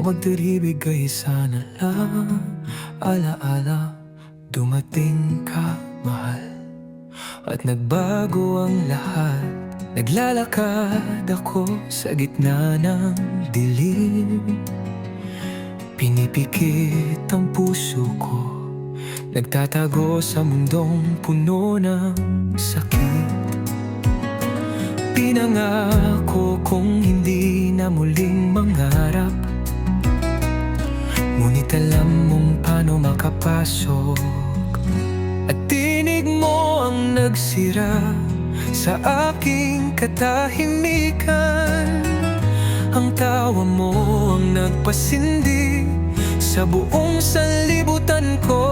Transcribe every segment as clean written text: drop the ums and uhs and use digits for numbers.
magdaribig ay sana lang alaala dumating ka, mahal. At nagbago ang lahat. Naglalakad ako sa gitna ng dilim. Pinipikit ang puso ko, nagtatago sa mundong puno ng sakit. Pinangako kong hindi na muling mangarap, ngunit alam mong paano makapasok. At tinig mo ang nagsira sa aking katahimikan. Ang tawa mo ang nagpasindi sa buong sanlibutan ko.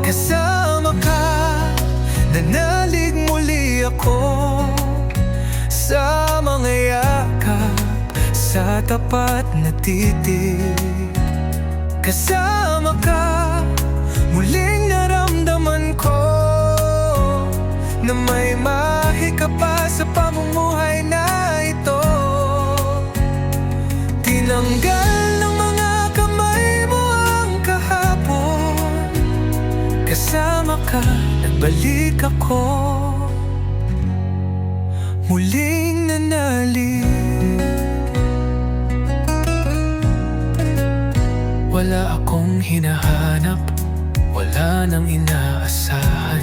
Kasama ka, nanalig muli ako sa mga yakap, sa tapat na titig. Kasama ka, muling naramdaman ko na may mahika pa sa pamumuhay na ito. Tinanggal ng mga kamay mo ang kahapon. Kasama ka, nagbalik ako, muling nanalig. Wala akong hinahanap, wala nang inaasahan,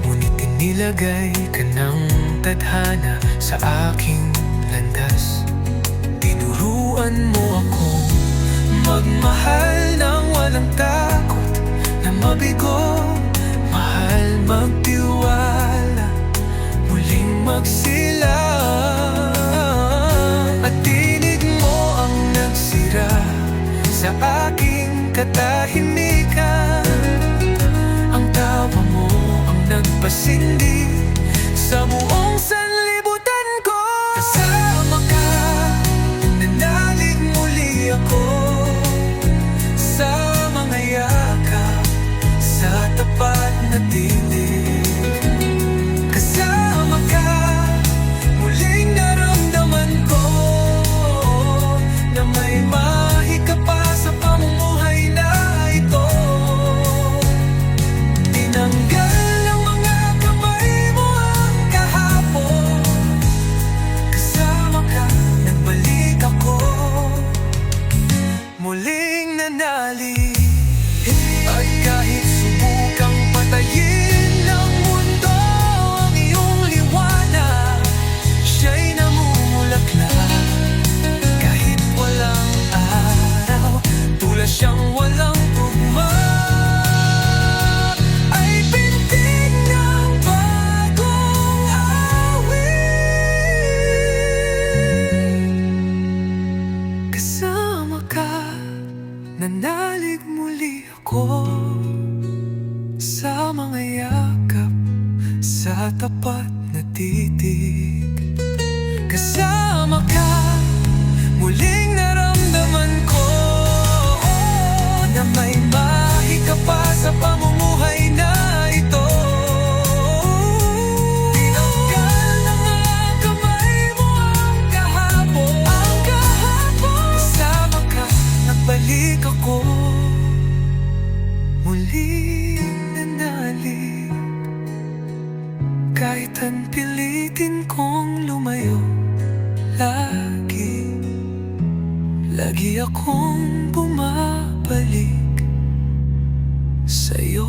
ngunit inilagay ka ng tadhana sa aking landas. Tinuruan mo akong magmahal ng walang takot na mabigo. Mahal, magtiwala, muling magsilang. At tinig mo ang nagsira sa aking katahimikan. Ang tawa mo ang nagpasindi sa buong sanlibutan ko. Kasama ka, nanalig muli ako sa mga yakap, sa tapat na tinig. Kasama ka, muling naramdaman ko na may mahika pa sa pamumuhay na ito. Tinanggal ng mga kamay mo ang kahapon. Kasama ka, nagbalik ako, muling nanalig. At kahit subukang patayin ng mundo ang iyong liwanag, siya'y namumulaklak. Kahit walang araw, tulad siyang walang tugma, ay pintig ng bagong awit. Kasama ka, nanalig muli ako sa mga yakap, sa tapat na titig. Kasama ka, muling naramdaman ko na may mahika pa sa pamumuhay na ito. Tinanggal ng mga kamay mo ang kahapon. Kasama ka, nagbalik ako, muling nanalig. Kahit ang pilitin kong lumayo, lagi akong bumabalik sa'yo.